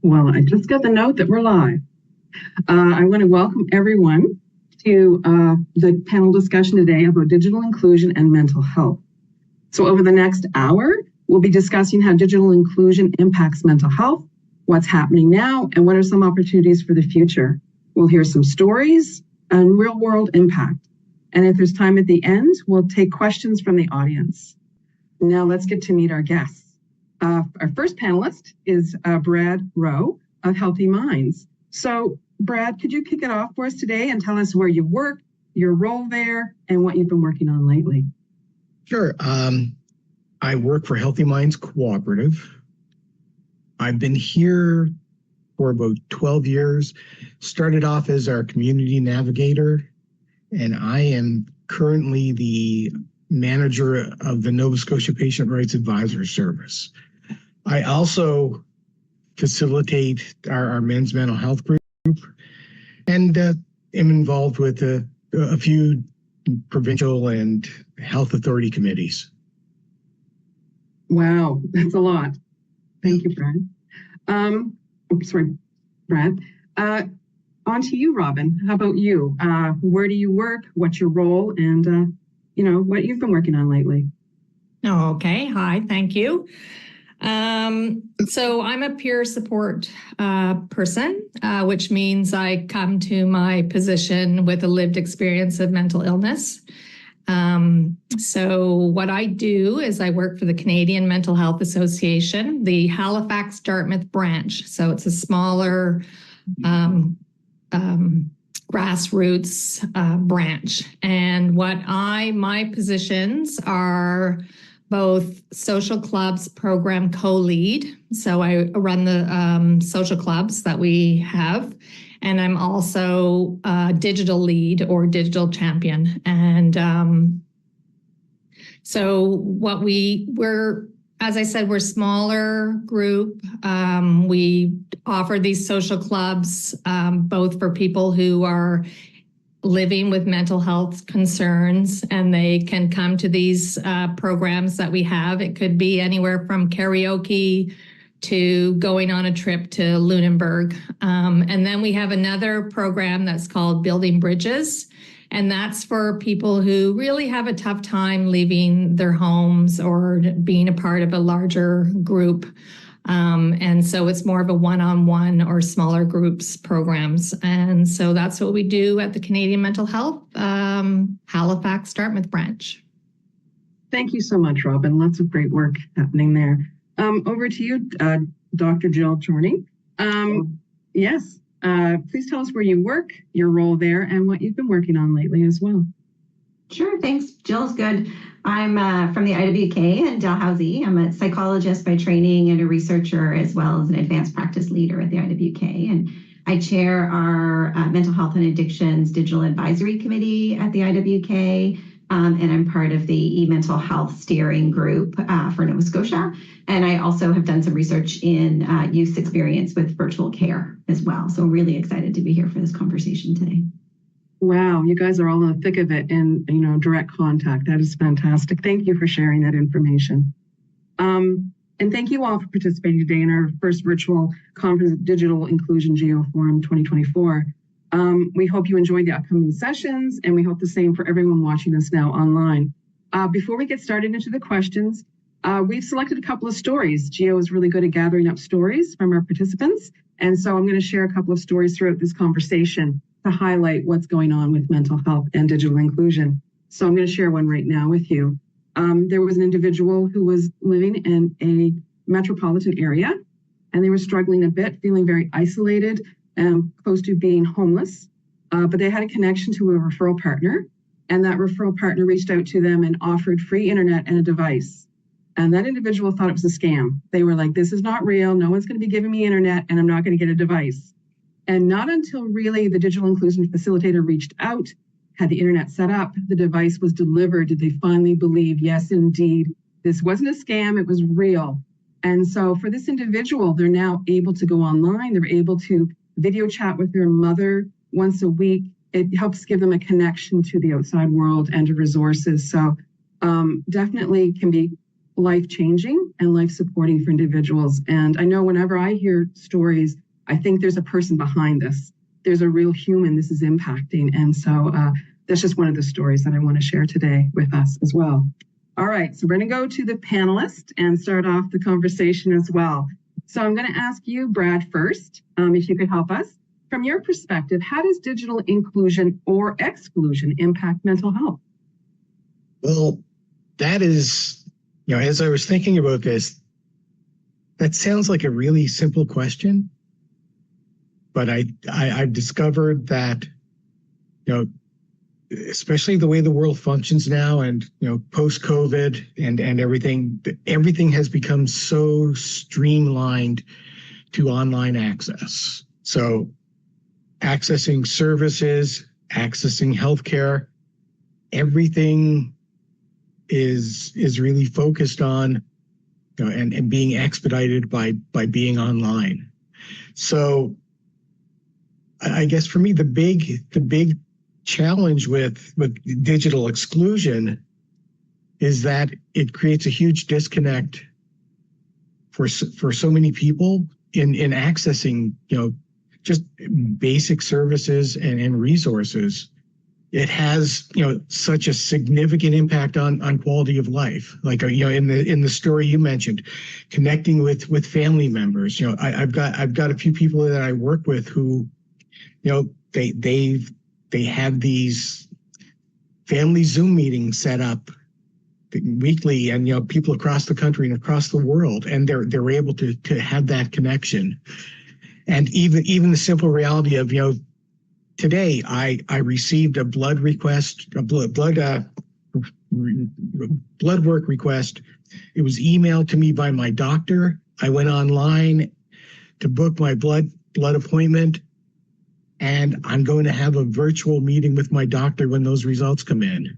Well, I just got the note that we're live. I want to welcome everyone to the panel discussion today about digital inclusion and mental health. So over the next hour, we'll be discussing how digital inclusion impacts mental health, what's happening now, and what are some opportunities for the future. We'll hear some stories and real-world impact. And if there's time at the end, we'll take questions from the audience. Now let's get to meet our guests. Our first panelist is Brad Rowe of Healthy Minds. So Brad, could you kick it off for us today and tell us where you work, your role there, and what you've been working on lately? Sure. I work for Healthy Minds Cooperative. I've been here for about 12 years, started off as our community navigator, and I am currently the manager of the Nova Scotia Patient Rights Advisor Service. I also facilitate our men's mental health group and am involved with a few provincial and health authority committees. Wow, that's a lot. Thank you, Brad. Brad. On to you, Robyn. How about you? Where do you work? What's your role? And what you've been working on lately? Okay. Hi. Thank you. So I'm a peer support person, which means I come to my position with a lived experience of mental illness. So what I do is I work for the Canadian Mental Health Association, the Halifax Dartmouth branch. So it's a smaller grassroots branch. And my positions are both social clubs program co-lead. So I run the social clubs that we have. And I'm also a digital lead or digital champion. And so we're, as I said, we're a smaller group. We offer these social clubs both for people who are living with mental health concerns, and they can come to these programs that we have. It could be anywhere from karaoke to going on a trip to Lunenburg. And then we have another program that's called Building Bridges. And that's for people who really have a tough time leaving their homes or being a part of a larger group. And so it's more of a one-on-one or smaller groups programs. And so that's what we do at the Canadian Mental Health Halifax Dartmouth branch. Thank you so much, Robyn. Lots of great work happening there. Over to you, Dr. Jill Chorney. Yes, please tell us where you work, your role there, and what you've been working on lately as well. Sure, thanks. Jill's good. I'm from the IWK in Dalhousie. I'm a psychologist by training and a researcher as well as an advanced practice leader at the IWK. And I chair our Mental Health and Addictions Digital Advisory Committee at the IWK. And I'm part of the e-mental health steering group for Nova Scotia. And I also have done some research in youth experience with virtual care as well. So I'm really excited to be here for this conversation today. Wow, you guys are all in the thick of it in direct contact. That is fantastic. Thank you for sharing that information. And thank you all for participating today in our first virtual conference, Digital Inclusion GEO Forum 2024. We hope you enjoyed the upcoming sessions, and we hope the same for everyone watching us now online. Before we get started into the questions, we've selected a couple of stories. GEO is really good at gathering up stories from our participants, and so I'm going to share a couple of stories throughout this conversation to highlight what's going on with mental health and digital inclusion. So I'm going to share one right now with you. There was an individual who was living in a metropolitan area, and they were struggling a bit, feeling very isolated and close to being homeless. But they had a connection to a referral partner, and that referral partner reached out to them and offered free internet and a device. And that individual thought it was a scam. They were like, this is not real. No one's going to be giving me internet, and I'm not going to get a device. And not until really the digital inclusion facilitator reached out, had the internet set up, the device was delivered, did they finally believe, yes, indeed, this wasn't a scam, it was real. And so for this individual, they're now able to go online. They're able to video chat with their mother once a week. It helps give them a connection to the outside world and to resources. So definitely can be life-changing and life-supporting for individuals. And I know whenever I hear stories, I think there's a person behind this. There's a real human this is impacting. And so that's just one of the stories that I want to share today with us as well. All right, so we're going to go to the panelists and start off the conversation as well. So I'm going to ask you, Brad, first, if you could help us. From your perspective, how does digital inclusion or exclusion impact mental health? Well, that is, as I was thinking about this, that sounds like a really simple question. But I've discovered that, especially the way the world functions now and, post-COVID and everything has become so streamlined to online access. So accessing services, accessing healthcare, everything is really focused on, and being expedited by being online. So I guess for me, the big challenge with digital exclusion is that it creates a huge disconnect for so many people in accessing, just basic services and resources. It has, such a significant impact on quality of life. Like, in the story you mentioned, connecting with family members. I've got a few people that I work with who, they have these family Zoom meetings set up weekly, and people across the country and across the world, and they're able to have that connection. And even the simple reality of, today I received a blood request, a blood work request. It was emailed to me by my doctor. I went online to book my blood appointment, and I'm going to have a virtual meeting with my doctor when those results come in.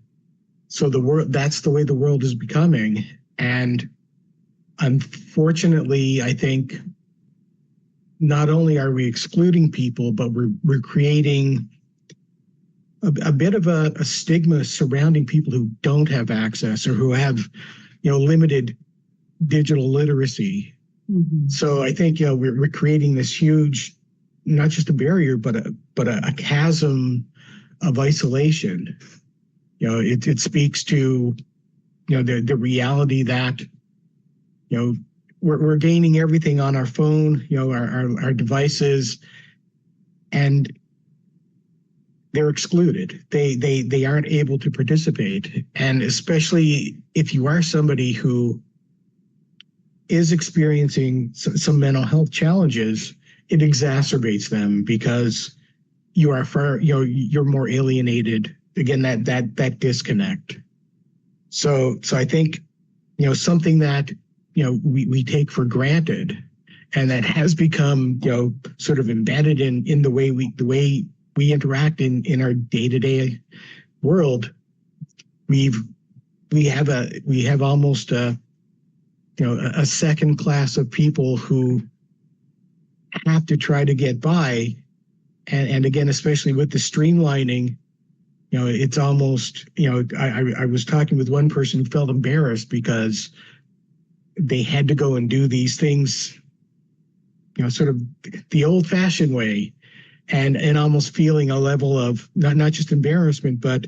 So that's the way the world is becoming. And unfortunately, I think not only are we excluding people, but we're creating a bit of a stigma surrounding people who don't have access or who have, limited digital literacy. Mm-hmm. So I think, we're creating this huge, not just a barrier, but a chasm of isolation. It speaks to, the reality that, we're gaining everything on our phone, our devices, and they're excluded. They aren't able to participate. And especially if you are somebody who is experiencing some mental health challenges, it exacerbates them because you are you're more alienated. Again, that disconnect. So I think, something that, we take for granted, and that has become, sort of embedded in the way we interact in our day-to-day world. We have almost a second class of people who have to try to get by, and again, especially with the streamlining, it's almost, I was talking with one person who felt embarrassed because they had to go and do these things, sort of the old-fashioned way, and almost feeling a level of not just embarrassment, but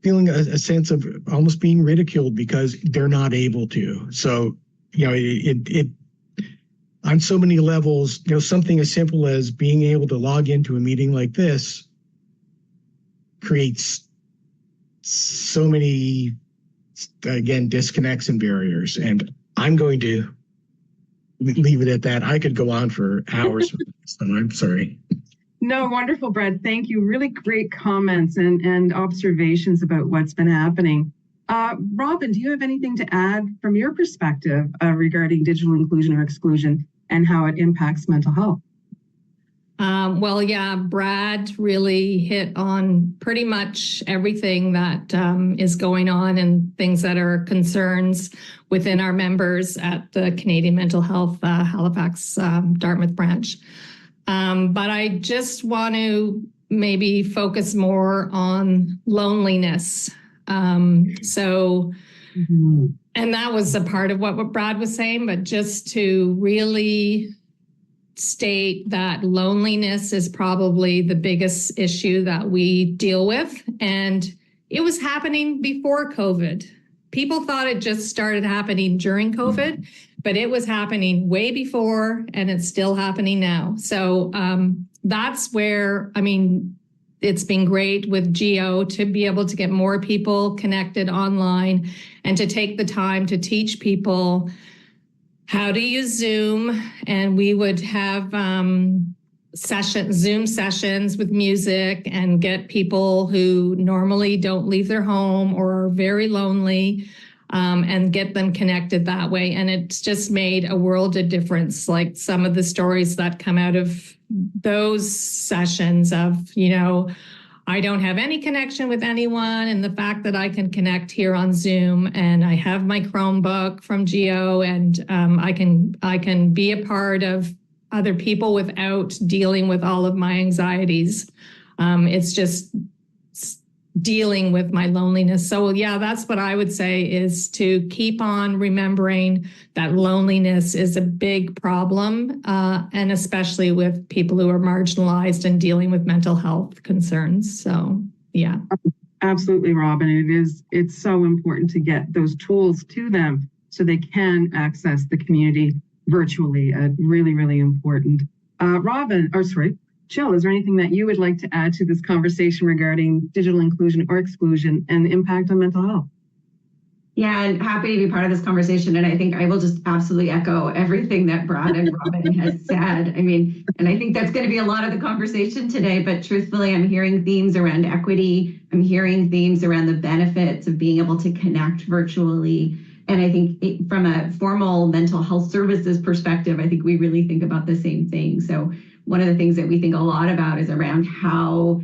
feeling a sense of almost being ridiculed because they're not able to. So, it on so many levels, something as simple as being able to log into a meeting like this creates so many, again, disconnects and barriers. And I'm going to leave it at that. I could go on for hours, so I'm sorry. No, wonderful, Brad. Thank you. Really great comments and observations about what's been happening. Robyn, do you have anything to add from your perspective regarding digital inclusion or exclusion and how it impacts mental health? Well, yeah, Brad really hit on pretty much everything that is going on and things that are concerns within our members at the Canadian Mental Health Halifax Dartmouth branch. But I just want to maybe focus more on loneliness. And that was a part of what Brad was saying, but just to really state that loneliness is probably the biggest issue that we deal with. And it was happening before COVID. People thought it just started happening during COVID, but it was happening way before, and it's still happening now. So that's where, I mean, it's been great with GEO to be able to get more people connected online and to take the time to teach people how to use Zoom. And we would have Zoom sessions with music and get people who normally don't leave their home or are very lonely, and get them connected that way. And it's just made a world of difference. Like some of the stories that come out of those sessions of, you know, I don't have any connection with anyone, and the fact that I can connect here on Zoom, and I have my Chromebook from GEO, and I can be a part of other people without dealing with all of my anxieties. It's just dealing with my loneliness. So yeah, that's what I would say, is to keep on remembering that loneliness is a big problem, and especially with people who are marginalized and dealing with mental health concerns. So yeah. Absolutely, Robyn. It's so important to get those tools to them so they can access the community virtually. Really, really important. Jill, is there anything that you would like to add to this conversation regarding digital inclusion or exclusion and the impact on mental health? Yeah, and happy to be part of this conversation. And I think I will just absolutely echo everything that Brad and Robyn has said. I mean, and I think that's going to be a lot of the conversation today, but truthfully, I'm hearing themes around equity. I'm hearing themes around the benefits of being able to connect virtually. And I think from a formal mental health services perspective, I think we really think about the same thing. So one of the things that we think a lot about is around how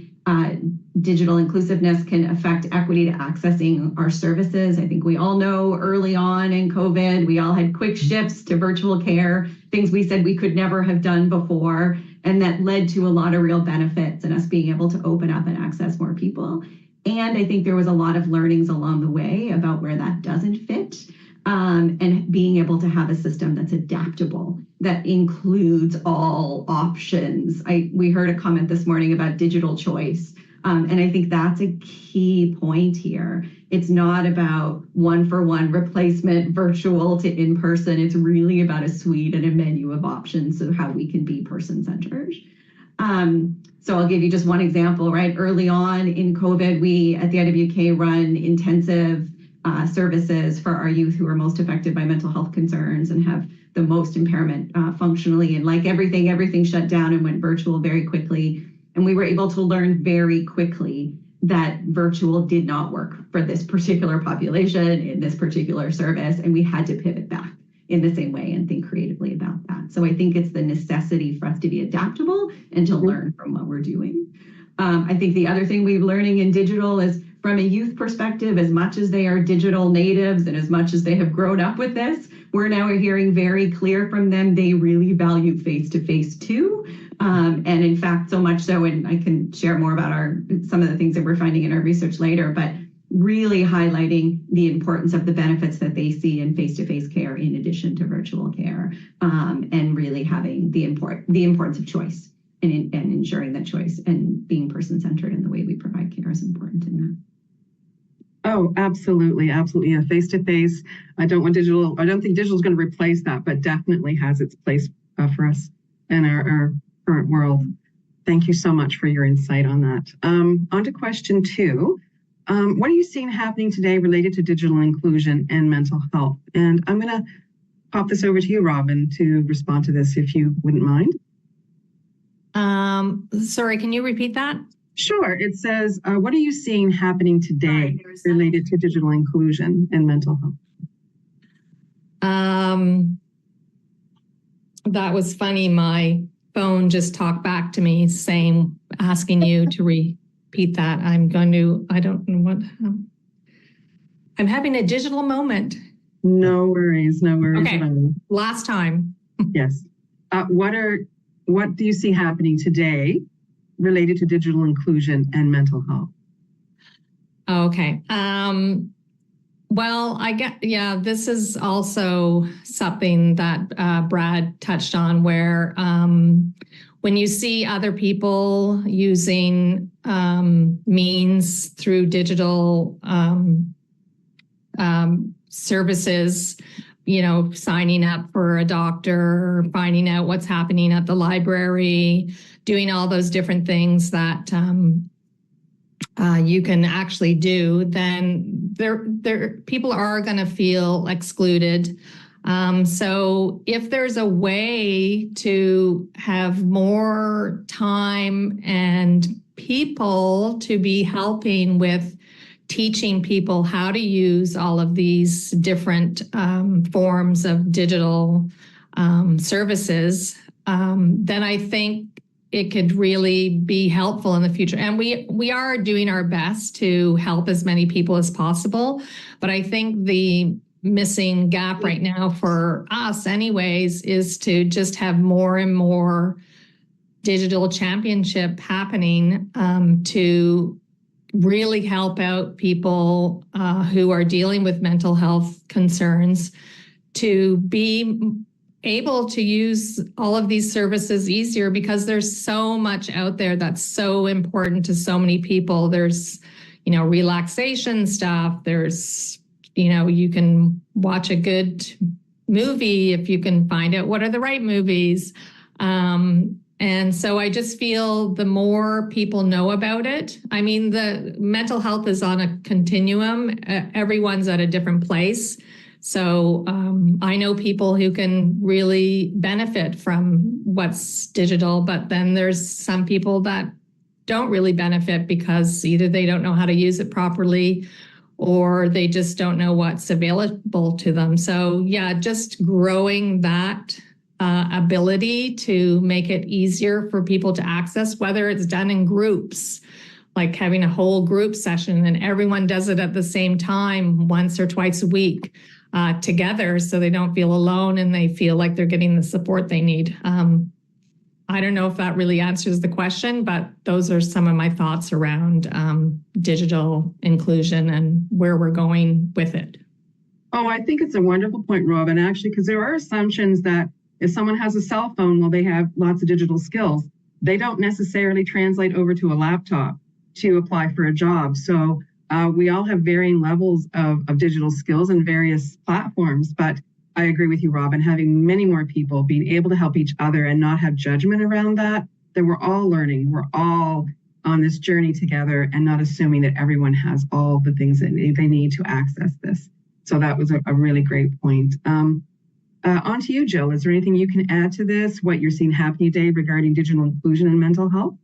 digital inclusiveness can affect equity to accessing our services. I think we all know early on in COVID, we all had quick shifts to virtual care, things we said we could never have done before. And that led to a lot of real benefits in us being able to open up and access more people. And I think there was a lot of learnings along the way about where that doesn't fit. And being able to have a system that's adaptable, that includes all options. We heard a comment this morning about digital choice. And I think that's a key point here. It's not about one-for-one replacement, virtual to in-person. It's really about a suite and a menu of options of how we can be person-centered. So I'll give you just one example, right? Early on in COVID, we at the IWK run intensive services for our youth who are most affected by mental health concerns and have the most impairment functionally. And like everything shut down and went virtual very quickly. And we were able to learn very quickly that virtual did not work for this particular population in this particular service. And we had to pivot back in the same way and think creatively about that. So I think it's the necessity for us to be adaptable and to learn from what we're doing. I think the other thing we're learning in digital is from a youth perspective, as much as they are digital natives and as much as they have grown up with this, we're now hearing very clear from them they really value face-to-face too. And in fact, so much so, and I can share more about some of the things that we're finding in our research later, but really highlighting the importance of the benefits that they see in face-to-face care in addition to virtual care, and really having the importance of choice and ensuring that choice and being person-centered in the way we provide care is important in that. Oh, absolutely. Absolutely. Yeah, face-to-face. I don't think digital is going to replace that, but definitely has its place for us in our current world. Thank you so much for your insight on that. On to question 2. What are you seeing happening today related to digital inclusion and mental health? And I'm going to pop this over to you, Robyn, to respond to this, if you wouldn't mind. Sorry, can you repeat that? Sure. It says, what are you seeing happening today related to digital inclusion and mental health? That was funny. My phone just talked back to me asking you to repeat that. I don't know what, I'm having a digital moment. No worries. Okay, last time. Yes. What do you see happening today related to digital inclusion and mental health? Okay. Well, this is also something that Brad touched on, where when you see other people using means through digital services, signing up for a doctor, finding out what's happening at the library, doing all those different things that you can actually do, then people are going to feel excluded. So if there's a way to have more time and people to be helping with teaching people how to use all of these different forms of digital services, then I think it could really be helpful in the future. And we are doing our best to help as many people as possible. But I think the missing gap right now for us anyways is to just have more and more digital championship happening to really help out people who are dealing with mental health concerns to be able to use all of these services easier, because there's so much out there that's so important to so many people. There's, relaxation stuff. There's, you can watch a good movie if you can find out what are the right movies. And so I just feel the more people know about it, I mean, the mental health is on a continuum. Everyone's at a different place. So I know people who can really benefit from what's digital, but then there's some people that don't really benefit because either they don't know how to use it properly or they just don't know what's available to them. So yeah, just growing that ability to make it easier for people to access, whether it's done in groups, like having a whole group session and everyone does it at the same time once or twice a week together, so they don't feel alone and they feel like they're getting the support they need. I don't know if that really answers the question, but those are some of my thoughts around digital inclusion and where we're going with it. Oh, I think it's a wonderful point, Robyn, actually, because there are assumptions that if someone has a cell phone, well, they have lots of digital skills. They don't necessarily translate over to a laptop to apply for a job. So we all have varying levels of digital skills in various platforms. But I agree with you, Robyn, having many more people being able to help each other and not have judgment around that we're all learning. We're all on this journey together and not assuming that everyone has all the things that they need to access this. So that was a really great point. On to you, Jill. Is there anything you can add to this, what you're seeing happening today regarding digital inclusion and mental health?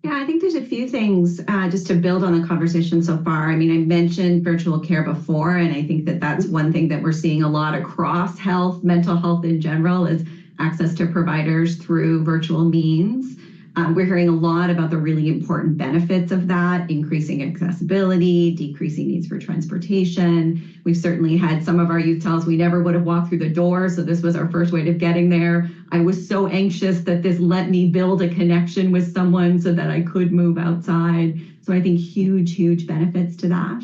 Yeah, I think there's a few things just to build on the conversation so far. I mean, I mentioned virtual care before, and I think that that's one thing that we're seeing a lot across health, mental health in general, is access to providers through virtual means. We're hearing a lot about the really important benefits of that, increasing accessibility, decreasing needs for transportation. We've certainly had some of our youth tell us we never would have walked through the door, so this was our first way of getting there. I was so anxious that this let me build a connection with someone so that I could move outside. So I think huge benefits to that.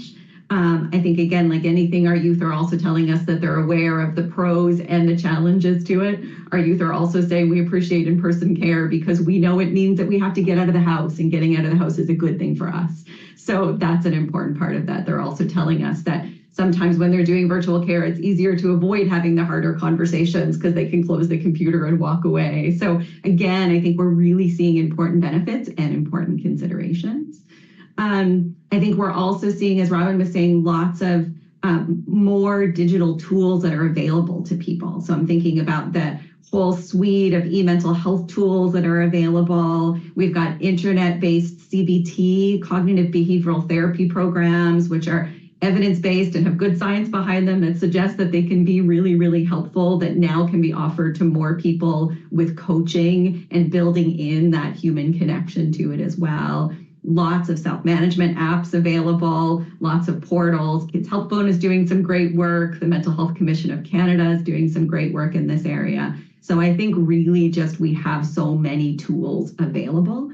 I think, again, like anything, our youth are also telling us that they're aware of the pros and the challenges to it. Our youth are also saying we appreciate in-person care because we know it means that we have to get out of the house, and getting out of the house is a good thing for us. So that's an important part of that. They're also telling us that sometimes when they're doing virtual care, it's easier to avoid having the harder conversations because they can close the computer and walk away. So again, I think we're really seeing important benefits and important considerations. I think we're also seeing, as Robyn was saying, lots of more digital tools that are available to people. So I'm thinking about the whole suite of e-mental health tools that are available. We've got internet-based CBT, cognitive behavioral therapy programs, which are evidence-based and have good science behind them that suggest that they can be really helpful, that now can be offered to more people with coaching and building in that human connection to it as well. Lots of self-management apps available, lots of portals. Kids Health Phone is doing some great work. The Mental Health Commission of Canada is doing some great work in this area. So I think really just we have so many tools available.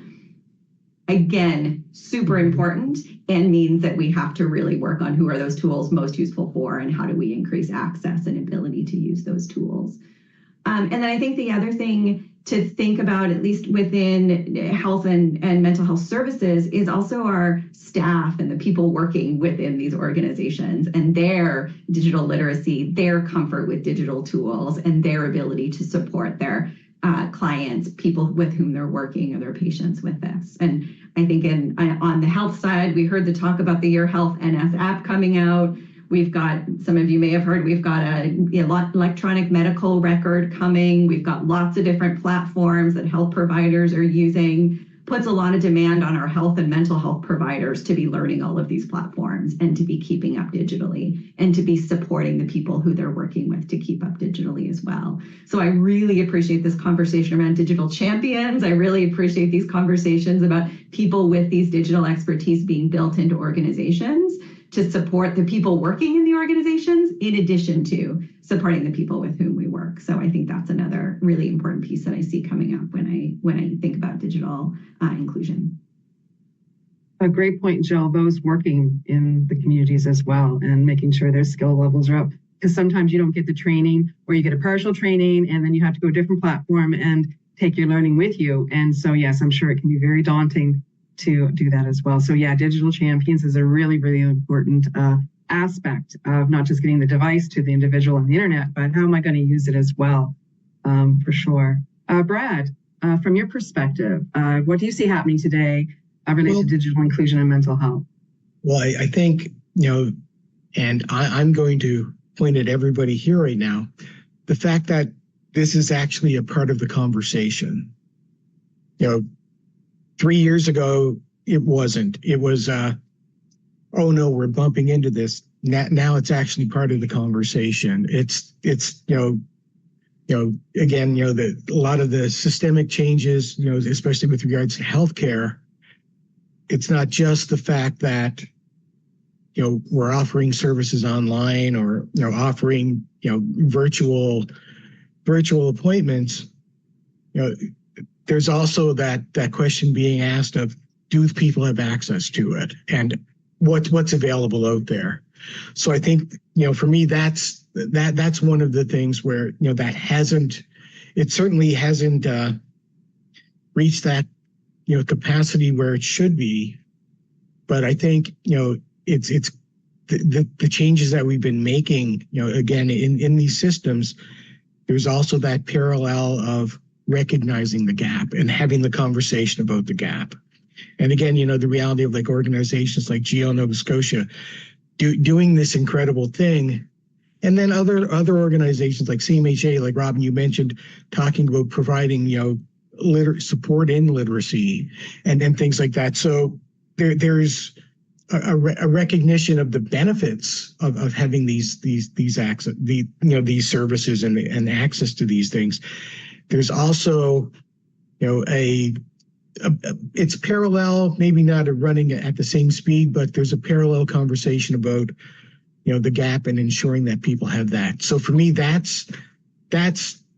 again, super important, and means that we have to really work on who are those tools most useful for and how do we increase access and ability to use those tools. And then I think the other thing to think about, at least within health and mental health services, is also our staff and the people working within these organizations and their digital literacy, their comfort with digital tools, and their ability to support their clients, people with whom they're working, or their patients with this. And I think on the health side, we heard the talk about the Your Health NS app coming out. We've got, some of you may have heard, we've got an electronic medical record coming. We've got lots of different platforms that health providers are using. Puts a lot of demand on our health and mental health providers to be learning all of these platforms and to be keeping up digitally and to be supporting the people who they're working with to keep up digitally as well. So I really appreciate this conversation around digital champions. I really appreciate these conversations about people with these digital expertise being built into organizations to support the people working in the organizations, in addition to supporting the people with whom we work. So I think that's another really important piece that I see coming up when I think about digital inclusion. A great point, Jill. Those working in the communities as well, and making sure their skill levels are up. Because sometimes you don't get the training, or you get a partial training, and then you have to go to a different platform and take your learning with you. And so, yes, I'm sure it can be very daunting to do that as well. So yeah, digital champions is a really, really important aspect of not just getting the device to the individual on the internet, but how am I going to use it as well, for sure. Brad, from your perspective, what do you see happening today related to digital inclusion and mental health? Well, I think, and I'm going to point at everybody here right now, the fact that this is actually a part of the conversation. 3 years ago, it wasn't. It was, oh no, we're bumping into this. Now it's actually part of the conversation. It's again, a lot of the systemic changes, especially with regards to healthcare. It's not just the fact that, we're offering services online or, offering, virtual appointments. There's also that question being asked of, do people have access to it, and what's available out there? So I think, for me, that's one of the things where, it certainly hasn't reached that, capacity where it should be. But I think, it's the changes that we've been making, again, in these systems, there's also that parallel of recognizing the gap and having the conversation about the gap. And again, the reality of like organizations like GEO Nova Scotia doing this incredible thing. And then other organizations like CMHA, like Robyn, you mentioned, talking about providing, support in literacy and things like that. So there's a recognition of the benefits of having these access, these services and access to these things. There's also, it's parallel, maybe not running at the same speed, but there's a parallel conversation about, the gap and ensuring that people have that. So for me, that's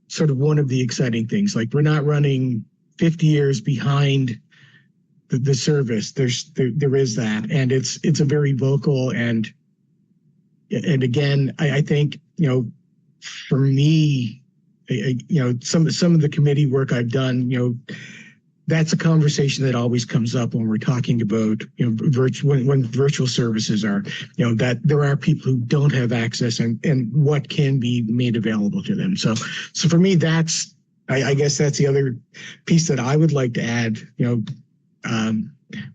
sort of one of the exciting things. Like, we're not running 50 years behind the service. There is that, and it's a very vocal and again, I think, for me, some of the committee work I've done, that's a conversation that always comes up when we're talking about, when virtual services are, that there are people who don't have access and what can be made available to them. So for me, I guess that's the other piece that I would like to add,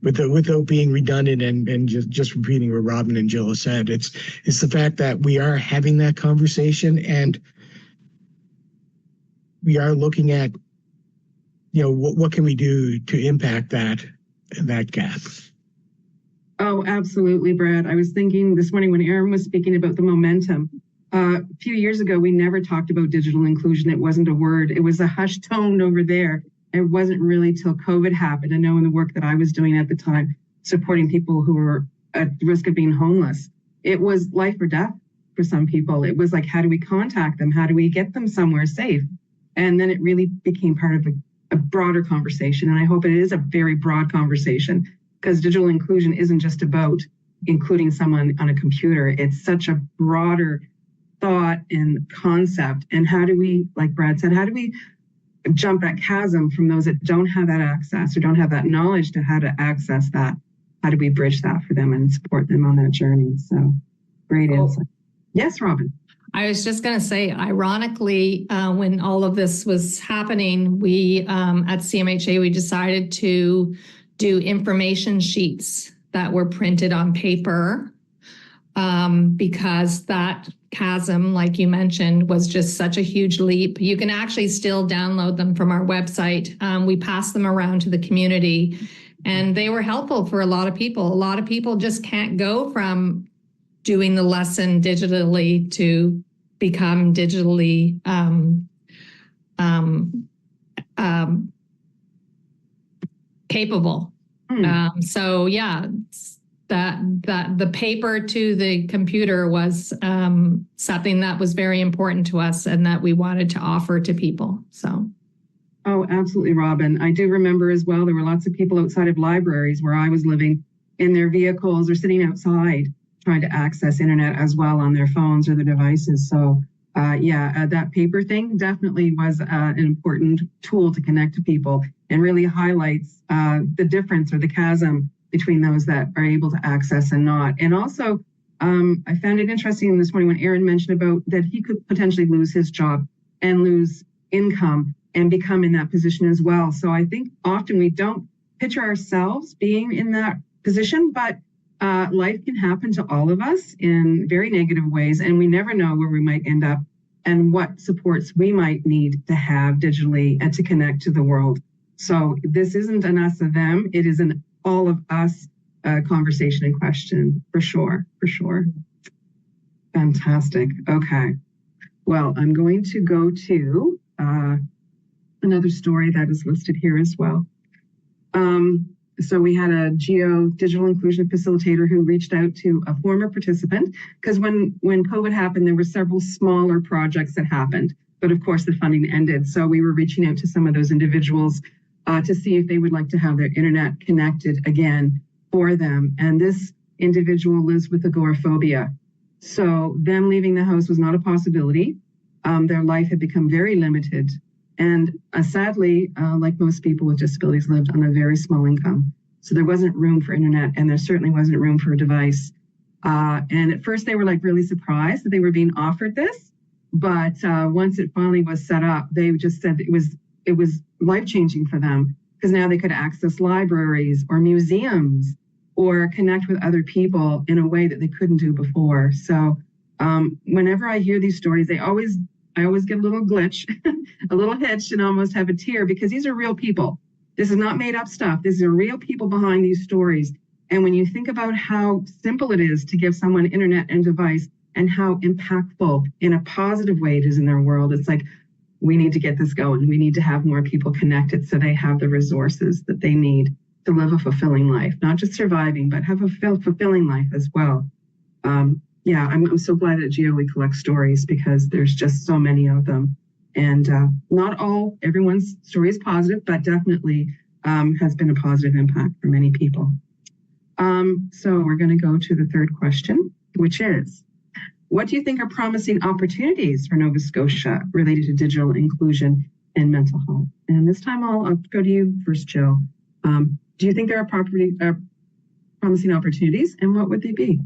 without being redundant and just repeating what Robyn and Jill have said. It's the fact that we are having that conversation, and we are looking at, what can we do to impact that gap? Oh, absolutely, Brad. I was thinking this morning when Aaron was speaking about the momentum. A few years ago, we never talked about digital inclusion. It wasn't a word. It was a hushed tone over there. It wasn't really till COVID happened. I know in the work that I was doing at the time, supporting people who were at risk of being homeless, it was life or death for some people. It was like, how do we contact them? How do we get them somewhere safe? And then it really became part of a broader conversation. And I hope it is a very broad conversation, because digital inclusion isn't just about including someone on a computer. It's such a broader thought and concept. And how do we, like Brad said, how do we jump that chasm from those that don't have that access or don't have that knowledge to how to access that? How do we bridge that for them and support them on that journey? So great insight. Yes, Robyn. I was just going to say, ironically, when all of this was happening, we at CMHA, we decided to do information sheets that were printed on paper because that chasm, like you mentioned, was just such a huge leap. You can actually still download them from our website. We passed them around to the community, and they were helpful for a lot of people. A lot of people just can't go from doing the lesson digitally to become digitally capable. So yeah, that the paper to the computer was something that was very important to us and that we wanted to offer to people. So. Oh, absolutely, Robyn. I do remember as well, there were lots of people outside of libraries where I was living in their vehicles or sitting outside trying to access internet as well on their phones or their devices. So that paper thing definitely was an important tool to connect to people and really highlights the difference or the chasm between those that are able to access and not. And also, I found it interesting this morning when Aaron mentioned about that he could potentially lose his job and lose income and become in that position as well. So I think often we don't picture ourselves being in that position, but life can happen to all of us in very negative ways, and we never know where we might end up and what supports we might need to have digitally and to connect to the world. So this isn't an us or them, it is an all of us conversation and question, for sure. Fantastic. Okay. Well, I'm going to go to another story that is listed here as well. So we had a GEO digital inclusion facilitator who reached out to a former participant, because when COVID happened, there were several smaller projects that happened, but of course the funding ended. So we were reaching out to some of those individuals to see if they would like to have their internet connected again for them. And this individual lives with agoraphobia. So them leaving the house was not a possibility. Their life had become very limited. And sadly, like most people with disabilities, lived on a very small income. So there wasn't room for internet, and there certainly wasn't room for a device. And at first they were like really surprised that they were being offered this. But once it finally was set up, they just said it was life-changing for them, because now they could access libraries or museums or connect with other people in a way that they couldn't do before. So whenever I hear these stories, I always get a little glitch, a little hitch, and almost have a tear, because these are real people. This is not made up stuff. These are real people behind these stories. And when you think about how simple it is to give someone internet and device, and how impactful in a positive way it is in their world, it's like, we need to get this going. We need to have more people connected so they have the resources that they need to live a fulfilling life, not just surviving, but have a fulfilling life as well. I'm so glad that GEO we collect stories, because there's just so many of them. And not everyone's story is positive, but definitely has been a positive impact for many people. So we're going to go to the third question, which is, what do you think are promising opportunities for Nova Scotia related to digital inclusion and mental health? And this time I'll go to you first, Jill. Do you think there are promising opportunities, and what would they be?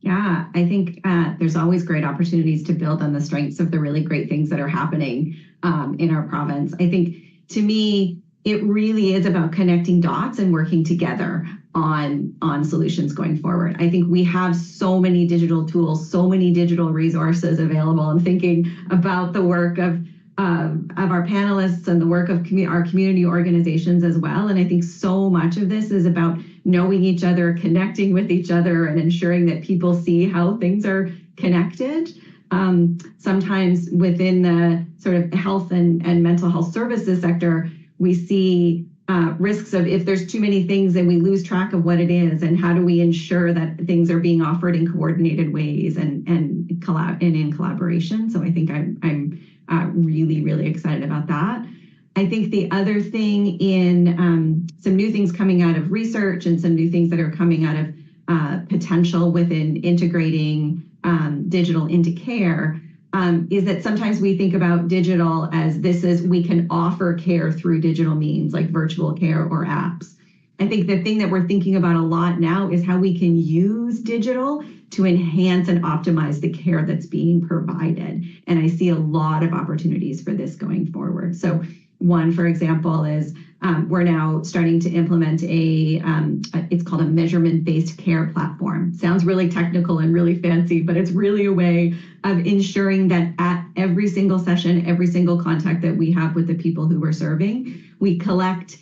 Yeah, I think there's always great opportunities to build on the strengths of the really great things that are happening in our province. I think, to me, it really is about connecting dots and working together on solutions going forward. I think we have so many digital tools, so many digital resources available. I'm thinking about the work of our panelists and the work of our community organizations as well. And I think so much of this is about knowing each other, connecting with each other, and ensuring that people see how things are connected. Sometimes within the sort of health and mental health services sector, we see risks of, if there's too many things, then we lose track of what it is, and how do we ensure that things are being offered in coordinated ways and in collaboration. So I think I'm really, really excited about that. I think the other thing in some new things coming out of research and some new things that are coming out of potential within integrating digital into care is that sometimes we think about digital as we can offer care through digital means like virtual care or apps. I think the thing that we're thinking about a lot now is how we can use digital to enhance and optimize the care that's being provided. And I see a lot of opportunities for this going forward. So one, for example, is we're now starting to implement it's called a measurement-based care platform. Sounds really technical and really fancy, but it's really a way of ensuring that at every single session, every single contact that we have with the people who we're serving, we collect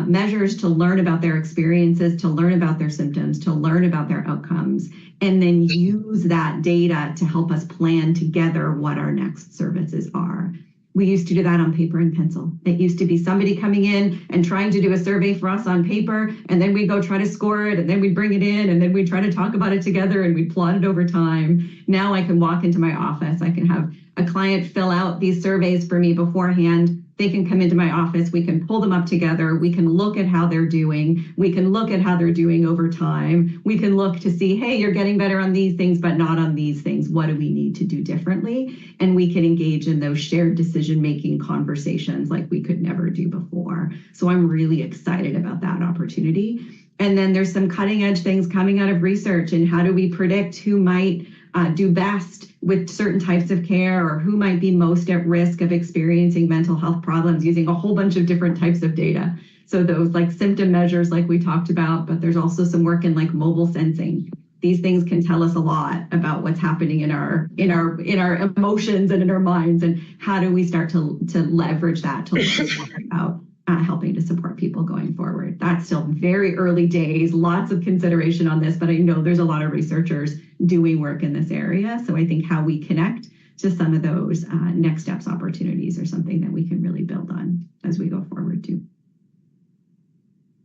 measures to learn about their experiences, to learn about their symptoms, to learn about their outcomes, and then use that data to help us plan together what our next services are. We used to do that on paper and pencil. It used to be somebody coming in and trying to do a survey for us on paper, and then we go try to score it, and then we bring it in, and then we try to talk about it together, and we plot it over time. Now I can walk into my office. I can have a client fill out these surveys for me beforehand. They can come into my office. We can pull them up together. We can look at how they're doing. We can look at how they're doing over time. We can look to see, hey, you're getting better on these things, but not on these things. What do we need to do differently? And we can engage in those shared decision-making conversations like we could never do before. So I'm really excited about that opportunity. And then there's some cutting edge things coming out of research, and how do we predict who might do best with certain types of care, or who might be most at risk of experiencing mental health problems using a whole bunch of different types of data. So those like symptom measures like we talked about, but there's also some work in like mobile sensing. These things can tell us a lot about what's happening in our emotions and in our minds, and how do we start to leverage that to learn more about helping to support people going forward. That's still very early days, lots of consideration on this, but I know there's a lot of researchers doing work in this area. So I think how we connect to some of those next steps opportunities are something that we can really build on as we go forward too.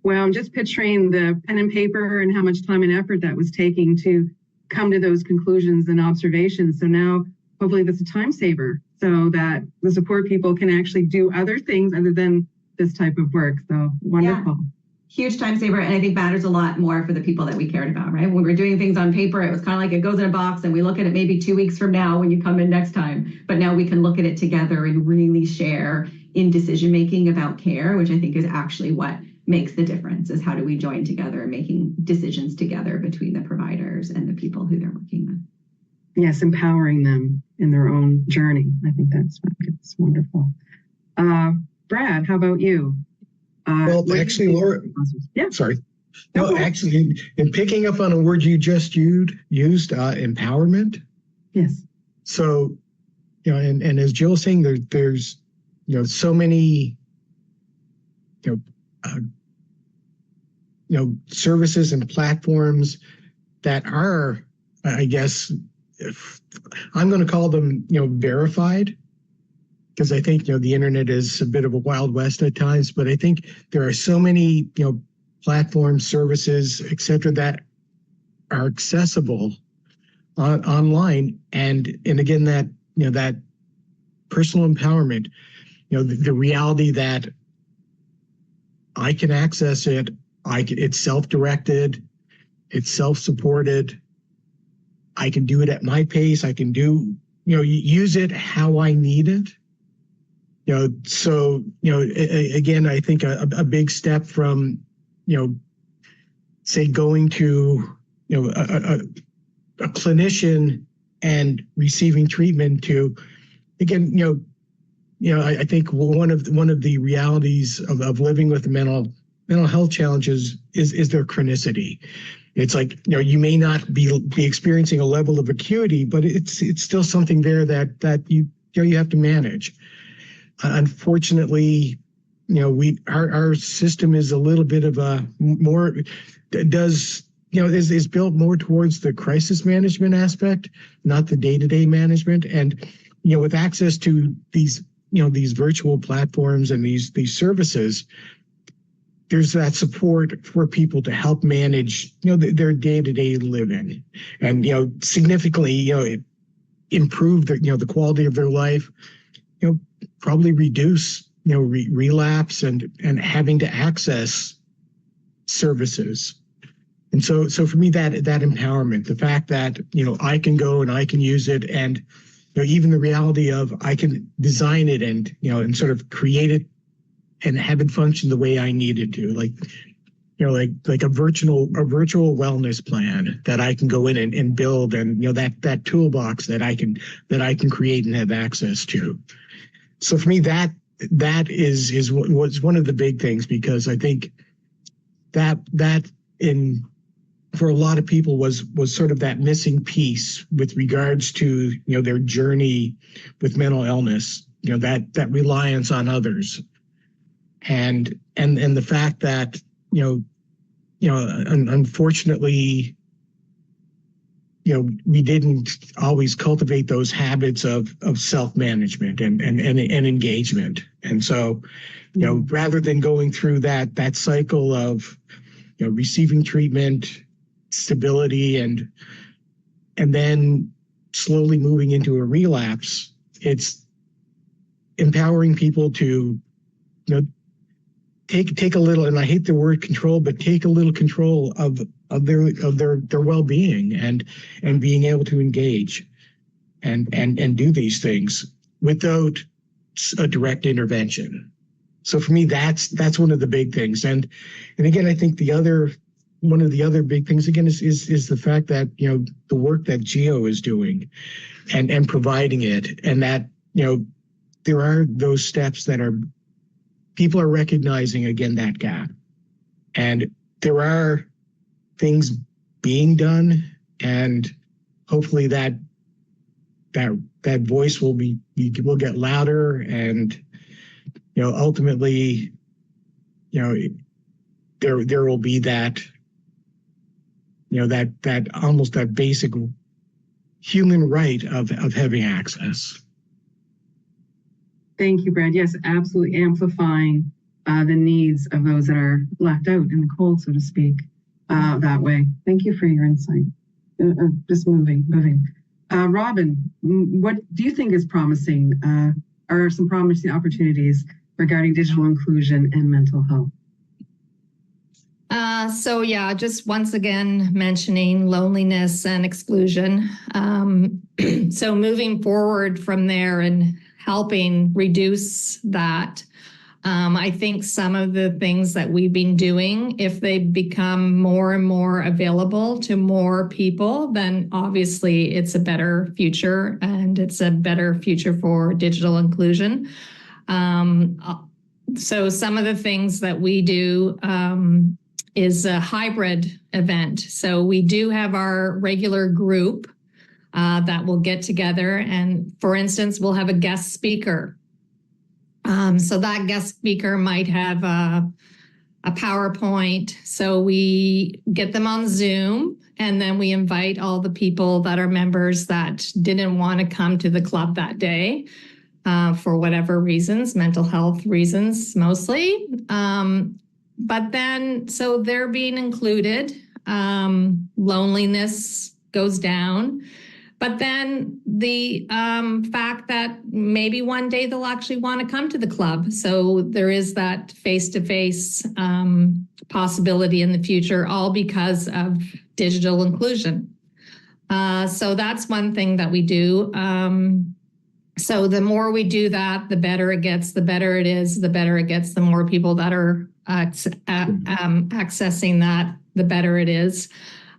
Well, I'm just picturing the pen and paper and how much time and effort that was taking to come to those conclusions and observations. So now hopefully that's a time saver so that the support people can actually do other things other than this type of work. So wonderful. Yeah. Huge time saver, and I think matters a lot more for the people that we cared about, right? When we're doing things on paper, it was kind of like it goes in a box and we look at it maybe 2 weeks from now when you come in next time. But now we can look at it together and really share in decision making about care, which I think is actually what makes the difference, is how do we join together and making decisions together between the providers and the people who they're working with. Yes, empowering them in their own journey. I think that's wonderful. Brad, how about you? Well, actually, Laura, yeah. Sorry. No, actually, in picking up on a word you just used, empowerment. Yes. So, and as Jill was saying, there's, so many, services and platforms that are, I guess, I'm going to call them, verified. Because I think, the internet is a bit of a Wild West at times, but I think there are so many, platforms, services, et cetera, that are accessible online. And again, that, that personal empowerment, the reality that I can access it, it's self-directed, it's self-supported, I can do it at my pace, I can use it how I need it. So, again, I think a big step from, say going to, a clinician and receiving treatment to, again, I think one of the realities of living with mental health challenges is their chronicity. It's like, you may not be experiencing a level of acuity, but it's still something there that you have to manage. Unfortunately, our system is a little bit of a more is built more towards the crisis management aspect, not the day-to-day management. And with access to these virtual platforms and these services, there's that support for people to help manage their day-to-day living, and significantly improve the quality of their life. Probably reduce relapse and having to access services. And so for me, that empowerment, the fact that, I can go and I can use it, and, even the reality of I can design it and, and sort of create it and have it function the way I need it to, like a virtual wellness plan that I can go in and build, and, that toolbox that I can create and have access to. So for me, that is what's one of the big things, because I think that for a lot of people was sort of that missing piece with regards to, their journey with mental illness, that reliance on others, and the fact that, unfortunately, we didn't always cultivate those habits of self-management and engagement. And so, rather than going through that cycle of, receiving treatment, stability, and then slowly moving into a relapse, it's empowering people to, take a little, and I hate the word control, but take a little control of their well-being and being able to engage and do these things without a direct intervention. So for me, that's one of the big things. And again, I think one of the other big things again is the fact that, the work that GEO is doing and providing it, and that, there are those steps that people are recognizing, again, that gap. And there are things being done, and hopefully that voice will get louder, and, ultimately, there will be that, that almost that basic human right of having access. Thank you, Brad. Yes, absolutely amplifying the needs of those that are left out in the cold, so to speak, that way. Thank you for your insight. Just moving. Robyn, what do you think is promising? Are some promising opportunities regarding digital inclusion and mental health? So yeah, just once again mentioning loneliness and exclusion. So moving forward from there and helping reduce that. I think some of the things that we've been doing, if they become more and more available to more people, then obviously it's a better future, and it's a better future for digital inclusion. So some of the things that we do is a hybrid event. So we do have our regular group that will get together, and for instance, we'll have a guest speaker. So that guest speaker might have a PowerPoint. So we get them on Zoom, and then we invite all the people that are members that didn't want to come to the club that day for whatever reasons, mental health reasons mostly. But then, so they're being included. Loneliness goes down. But then the fact that maybe one day they'll actually want to come to the club. So there is that face-to-face possibility in the future, all because of digital inclusion. So that's one thing that we do. So the more we do that, the better it gets, the better it is, the better it gets, the more people that are accessing that, the better it is.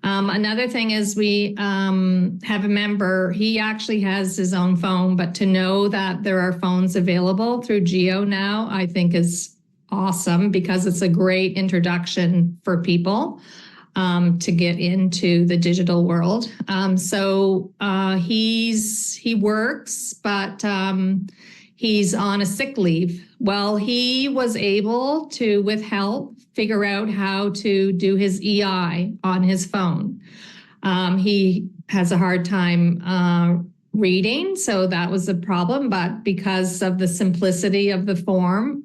Another thing is we have a member, he actually has his own phone, but to know that there are phones available through GEO now, I think is awesome, because it's a great introduction for people to get into the digital world. So he works, but he's on a sick leave. Well, he was able to, with help, figure out how to do his EI on his phone. He has a hard time reading, so that was a problem, but because of the simplicity of the form,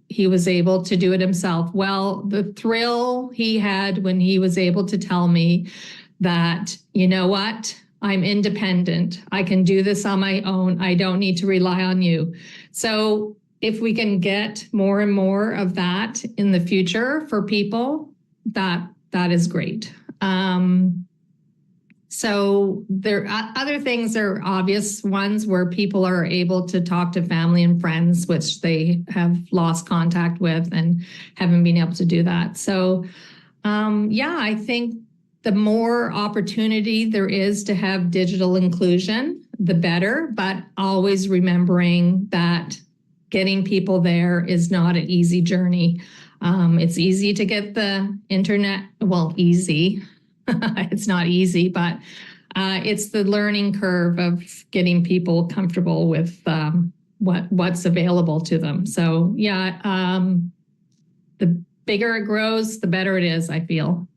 he was able to do it himself. Well, the thrill he had when he was able to tell me that, you know what, I'm independent. I can do this on my own. I don't need to rely on you. So if we can get more and more of that in the future for people, that is great. So there other things are obvious ones where people are able to talk to family and friends, which they have lost contact with and haven't been able to do that. So I think the more opportunity there is to have digital inclusion, the better, but always remembering that getting people there is not an easy journey. It's easy to get the internet, well, easy. It's not easy, but it's the learning curve of getting people comfortable with what's available to them. So the bigger it grows, the better it is, I feel.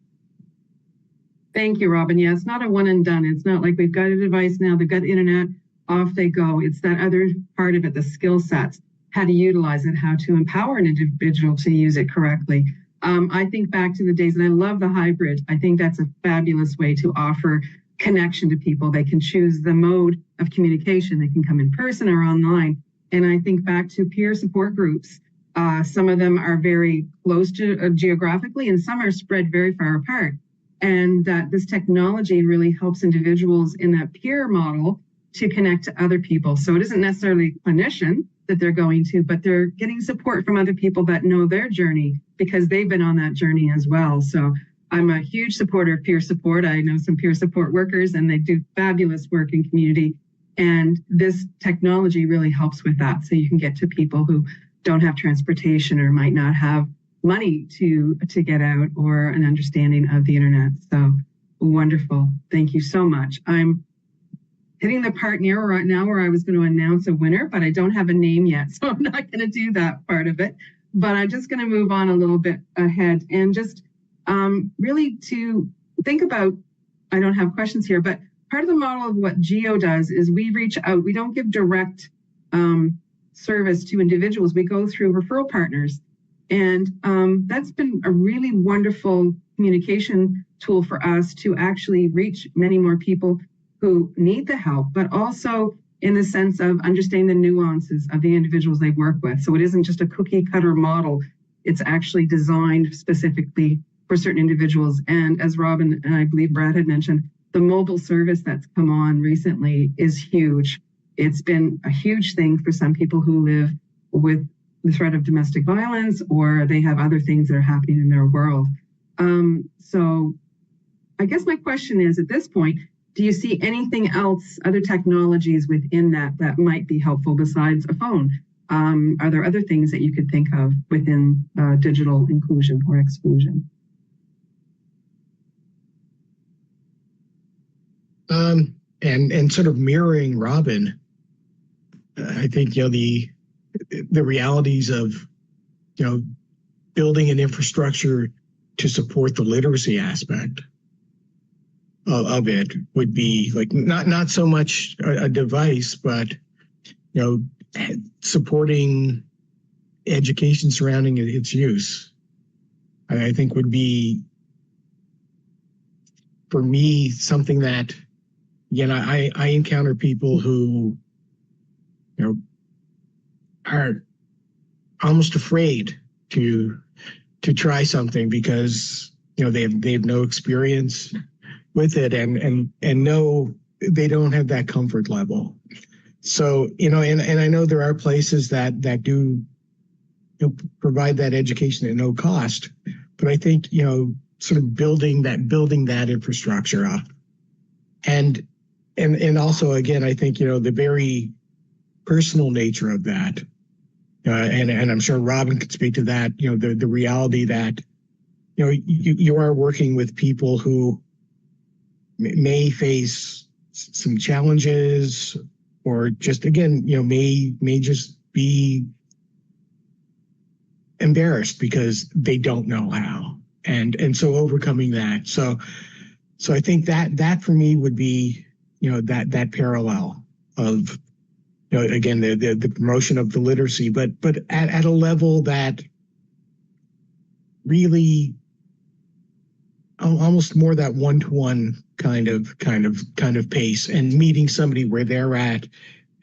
Thank you, Robyn. Yeah, it's not a one and done. It's not like we've got a device now, they've got the internet, off they go. It's that other part of it, the skill sets, how to utilize it, how to empower an individual to use it correctly. I think back to the days, and I love the hybrid. I think that's a fabulous way to offer connection to people. They can choose the mode of communication. They can come in person or online. And I think back to peer support groups. Some of them are very close to geographically, and some are spread very far apart. And that this technology really helps individuals in that peer model to connect to other people. So it isn't necessarily a clinician that they're going to, but they're getting support from other people that know their journey because they've been on that journey as well. So I'm a huge supporter of peer support. I know some peer support workers and they do fabulous work in community. And this technology really helps with that. So you can get to people who don't have transportation or might not have money to get out or an understanding of the internet. So wonderful. Thank you so much. I'm hitting the part near right now where I was going to announce a winner, but I don't have a name yet. So I'm not going to do that part of it. But I'm just going to move on a little bit ahead and just really to think about, I don't have questions here, but part of the model of what GEO does is we reach out. We don't give direct service to individuals. We go through referral partners. And that's been a really wonderful communication tool for us to actually reach many more people who need the help, but also in the sense of understanding the nuances of the individuals they work with. So it isn't just a cookie cutter model. It's actually designed specifically for certain individuals. And as Robyn and I believe Brad had mentioned, the mobile service that's come on recently is huge. It's been a huge thing for some people who live with the threat of domestic violence, or they have other things that are happening in their world. So I guess my question is, at this point, do you see anything else, other technologies within that might be helpful besides a phone? Are there other things that you could think of within digital inclusion or exclusion? And sort of mirroring Robyn, I think, the realities of, building an infrastructure to support the literacy aspect of it would be like not so much a device, but supporting education surrounding its use. I think would be, for me, something that, again, I encounter people who are almost afraid to try something because they have no experience with it and know they don't have that comfort level. So and I know there are places that do provide that education at no cost, but I think sort of building that infrastructure up, and also, again, I think the very personal nature of that, and I'm sure Robyn could speak to that. The reality that you are working with people who may face some challenges, or just, again, may just be embarrassed because they don't know how, and so overcoming that. So I think that for me would be that parallel of again the promotion of the literacy, but at a level that really almost more that one-to-one kind of pace, and meeting somebody where they're at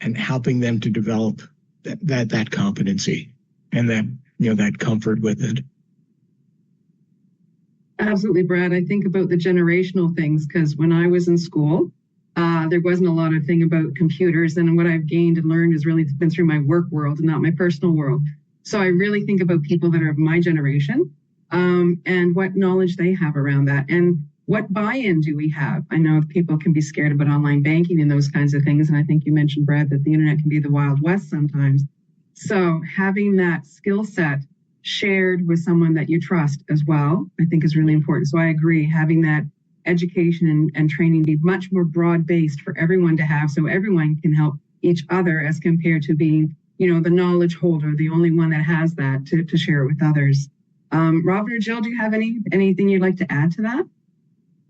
and helping them to develop that competency and that comfort with it. Absolutely, Brad. I think about the generational things because when I was in school, there wasn't a lot of thing about computers, and what I've gained and learned has really been through my work world and not my personal world. So I really think about people that are of my generation and what knowledge they have around that and what buy-in do we have. I know people can be scared about online banking and those kinds of things, and I think you mentioned, Brad, that the internet can be the Wild West sometimes. So having that skill set shared with someone that you trust as well, I think is really important. So I agree, having that education and training be much more broad-based for everyone to have so everyone can help each other as compared to being, the knowledge holder, the only one that has that to share it with others. Robyn or Jill, do you have anything you'd like to add to that?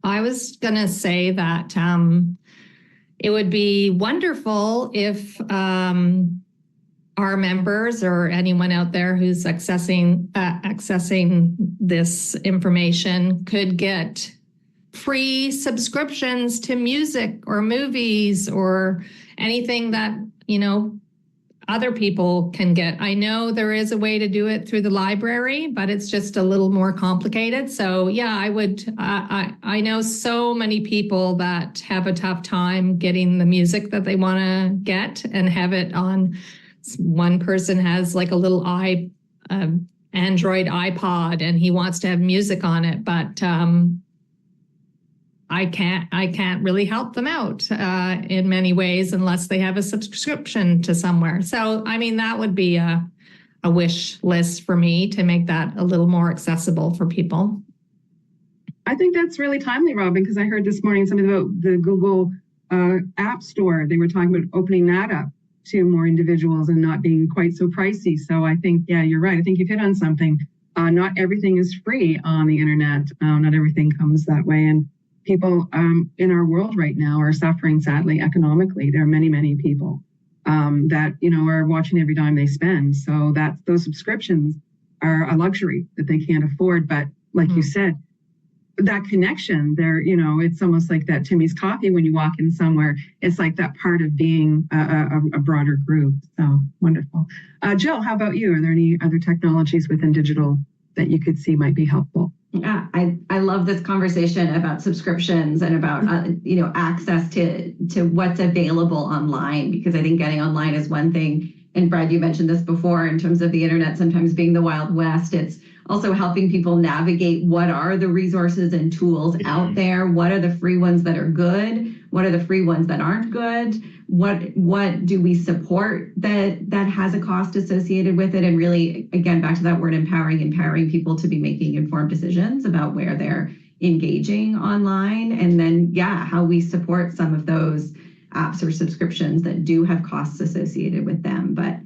I was going to say that it would be wonderful if our members or anyone out there who's accessing this information could get free subscriptions to music or movies or anything that, other people can get. I know there is a way to do it through the library, but it's just a little more complicated. So yeah, I know so many people that have a tough time getting the music that they want to get and have it on. One person has like a little Android iPod and he wants to have music on it, but I can't really help them out in many ways unless they have a subscription to somewhere. So, that would be a wish list for me to make that a little more accessible for people. I think that's really timely, Robyn, because I heard this morning something about the Google App Store. They were talking about opening that up to more individuals and not being quite so pricey. So I think, yeah, you're right. I think you've hit on something. Not everything is free on the internet. Not everything comes that way. And people in our world right now are suffering, sadly, economically. There are many, many people that, are watching every dime they spend. So those subscriptions are a luxury that they can't afford. But like you said, that connection there, it's almost like that Timmy's Coffee when you walk in somewhere. It's like that part of being a broader group. So wonderful. Jill, how about you? Are there any other technologies within digital that you could see might be helpful? Yeah, I love this conversation about subscriptions and about access to what's available online, because I think getting online is one thing. And Brad, you mentioned this before in terms of the internet sometimes being the Wild West. It's also helping people navigate what are the resources and tools out there. What are the free ones that are good? What are the free ones that aren't good? What do we support that has a cost associated with it? And really, again, back to that word empowering people to be making informed decisions about where they're engaging online. And then, how we support some of those apps or subscriptions that do have costs associated with them, but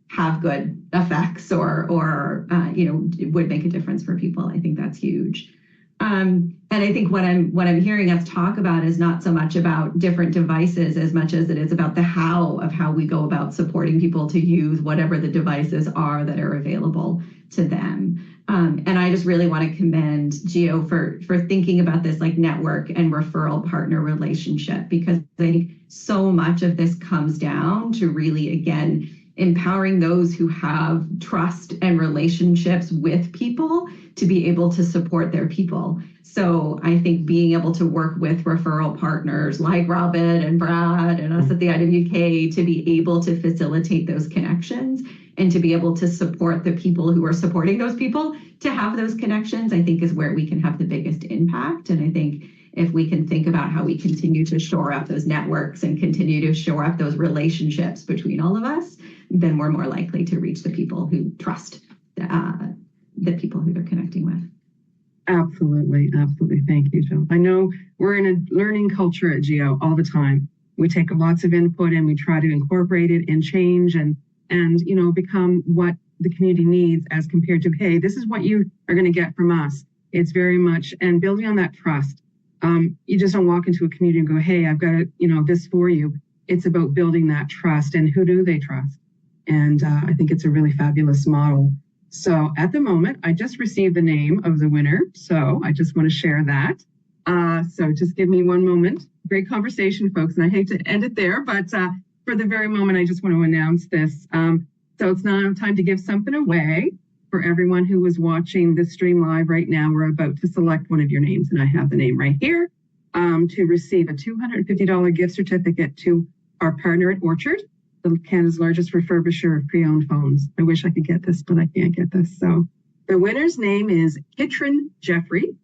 have good effects or would make a difference for people. I think that's huge. And I think what I'm hearing us talk about is not so much about different devices as much as it is about the how of how we go about supporting people to use whatever the devices are that are available to them. And I just really want to commend GEO for thinking about this like network and referral partner relationship, because I think so much of this comes down to really, again, empowering those who have trust and relationships with people to be able to support their people. So I think being able to work with referral partners like Robyn and Brad and us at the IWK to be able to facilitate those connections and to be able to support the people who are supporting those people to have those connections, I think is where we can have the biggest impact. And I think if we can think about how we continue to shore up those networks and continue to shore up those relationships between all of us, then we're more likely to reach the people who trust the people who they're connecting with. Absolutely. Absolutely. Thank you, Jill. I know we're in a learning culture at GEO all the time. We take lots of input and we try to incorporate it and change and become what the community needs as compared to, hey, this is what you are going to get from us. It's very much, and building on that trust. You just don't walk into a community and go, hey, I've got this for you. It's about building that trust and who do they trust? And I think it's a really fabulous model. So at the moment, I just received the name of the winner. So I just want to share that. So just give me one moment. Great conversation, folks. And I hate to end it there, but for the very moment, I just want to announce this. So it's now time to give something away for everyone who is watching the stream live right now. We're about to select one of your names, and I have the name right here, to receive a $250 gift certificate to our partner at Orchard, Canada's largest refurbisher of pre-owned phones. I wish I could get this, but I can't get this. So the winner's name is Kitron Jeffrey.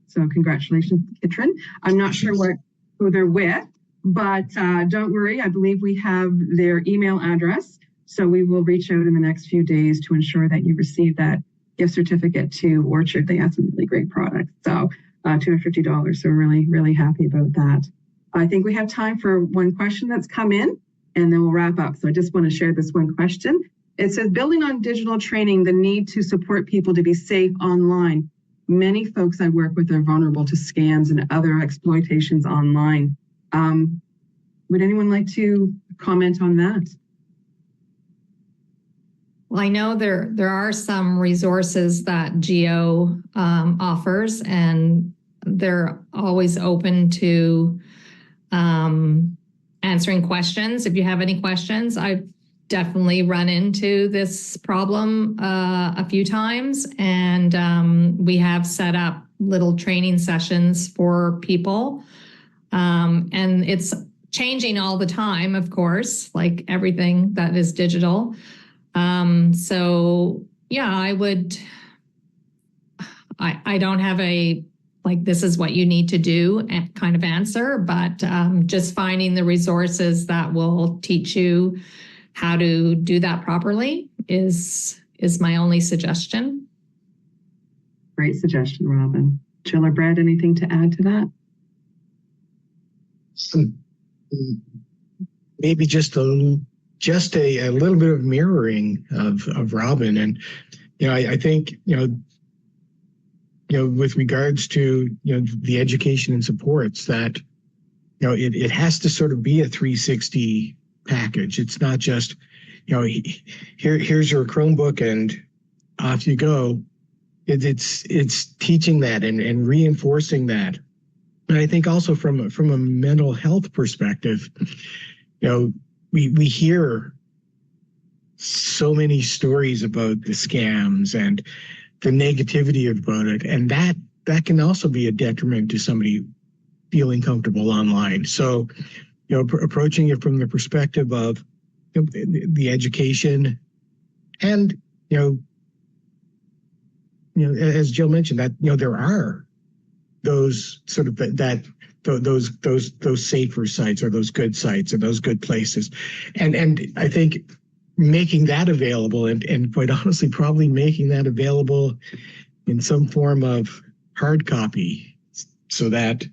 So congratulations, Kitron. I'm not sure who they're with, but don't worry. I believe we have their email address. So we will reach out in the next few days to ensure that you receive that gift certificate to Orchard. They have some really great products. So $250. So we're really, really happy about that. I think we have time for one question that's come in, and then we'll wrap up. So I just want to share this one question. It says, building on digital training, the need to support people to be safe online. Many folks I work with are vulnerable to scams and other exploitations online. Would anyone like to comment on that? Well, I know there are some resources that GEO offers, and they're always open to answering questions. If you have any questions, I've definitely run into this problem a few times, and we have set up little training sessions for people, and it's changing all the time, of course, like everything that is digital. So yeah, I don't have a, like, this is what you need to do kind of answer, but just finding the resources that will teach you how to do that properly is my only suggestion. Great suggestion, Robyn. Jill or Brad, anything to add to that? Maybe just a little bit of mirroring of Robyn. And I think with regards to the education and supports, that it has to sort of be a 360 package. It's not just here's your Chromebook and off you go. It's teaching that and reinforcing that. And I think also from a mental health perspective, we hear so many stories about the scams and the negativity about it, and that can also be a detriment to somebody feeling comfortable online. So, approaching it from the perspective of the education, and as Jill mentioned, that there are those sort of those safer sites, or those good sites, or those good places, and I think making that available, and quite honestly, probably making that available in some form of hard copy, so that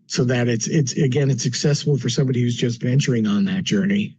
it's accessible for somebody who's just venturing on that journey.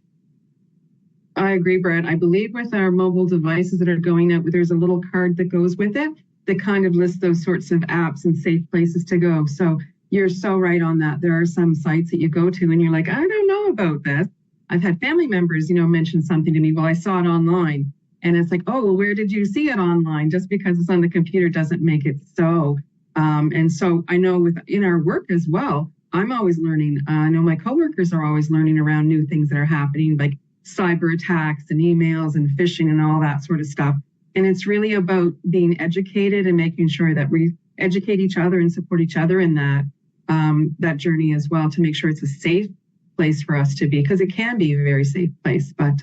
I agree, Brad. I believe with our mobile devices that are going out, there's a little card that goes with it that kind of lists those sorts of apps and safe places to go. So you're so right on that. There are some sites that you go to and you're like, I don't know about this. I've had family members, mention something to me. Well, I saw it online. And it's like, oh, well, where did you see it online? Just because it's on the computer doesn't make it so. And so I know in our work as well, I'm always learning. I know my coworkers are always learning around new things that are happening, like cyber attacks and emails and phishing and all that sort of stuff. And it's really about being educated and making sure that we educate each other and support each other in that journey as well, to make sure it's a safe place for us to be, because it can be a very safe place, but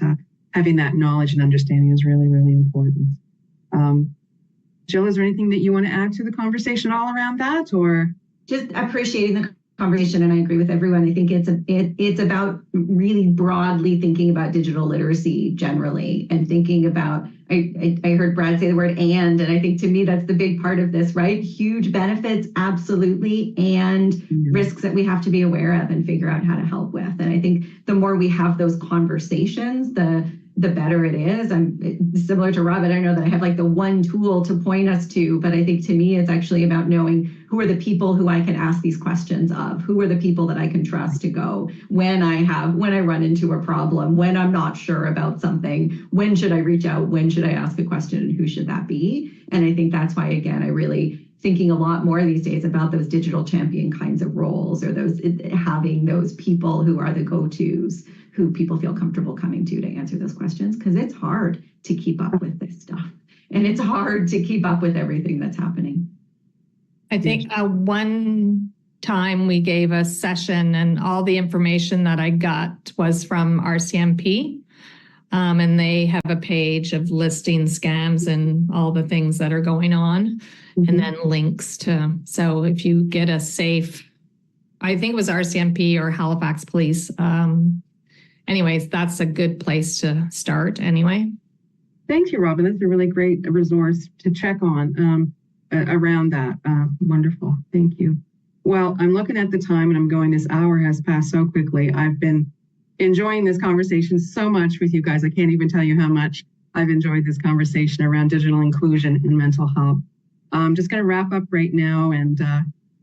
having that knowledge and understanding is really, really important. Jill, is there anything that you want to add to the conversation all around that, or? Just appreciating the conversation, and I agree with everyone. I think it's about really broadly thinking about digital literacy generally, and thinking about, I heard Brad say the word and I think to me that's the big part of this, right? Huge benefits, absolutely, and risks that we have to be aware of and figure out how to help with. And I think the more we have those conversations, the better it is. I'm similar to Robyn. I know that I have like the one tool to point us to, but I think to me, it's actually about knowing who are the people who I can ask these questions of, who are the people that I can trust to go when I run into a problem, when I'm not sure about something, when should I reach out, when should I ask a question, and who should that be? And I think that's why, again, I really thinking a lot more these days about those digital champion kinds of roles, or those having those people who are the go-tos who people feel comfortable coming to answer those questions, because it's hard to keep up with this stuff. And it's hard to keep up with everything that's happening. I think one time we gave a session and all the information that I got was from RCMP. And they have a page of listing scams and all the things that are going on, and then links to, so if you get a safe, I think it was RCMP or Halifax Police. Anyways, that's a good place to start anyway. Thank you, Robyn. That's a really great resource to check on around that. Wonderful. Thank you. Well, I'm looking at the time and I'm going, this hour has passed so quickly. I've been enjoying this conversation so much with you guys. I can't even tell you how much I've enjoyed this conversation around digital inclusion and mental health. I'm just going to wrap up right now and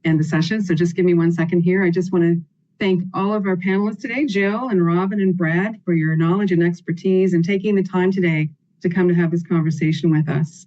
end the session. So just give me 1 second here. I just want to thank all of our panelists today, Jill and Robyn and Brad, for your knowledge and expertise and taking the time today to come to have this conversation with us.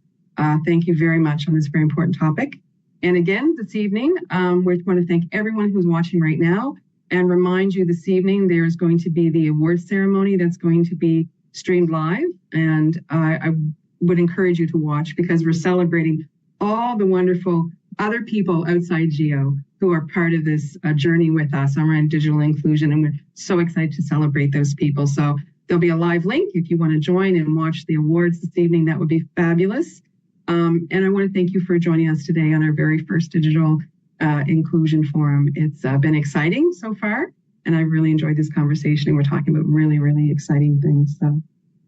Thank you very much on this very important topic. And again, this evening, we want to thank everyone who's watching right now and remind you this evening there's going to be the awards ceremony that's going to be streamed live. And I would encourage you to watch, because we're celebrating all the wonderful other people outside GEO who are part of this journey with us around digital inclusion. And we're so excited to celebrate those people. So there'll be a live link if you want to join and watch the awards this evening. That would be fabulous. And I want to thank you for joining us today on our very first digital inclusion forum. It's been exciting so far, and I really enjoyed this conversation. And we're talking about really, really exciting things. So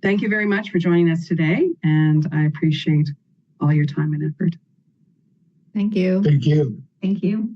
thank you very much for joining us today, and I appreciate all your time and effort. Thank you. Thank you. Thank you.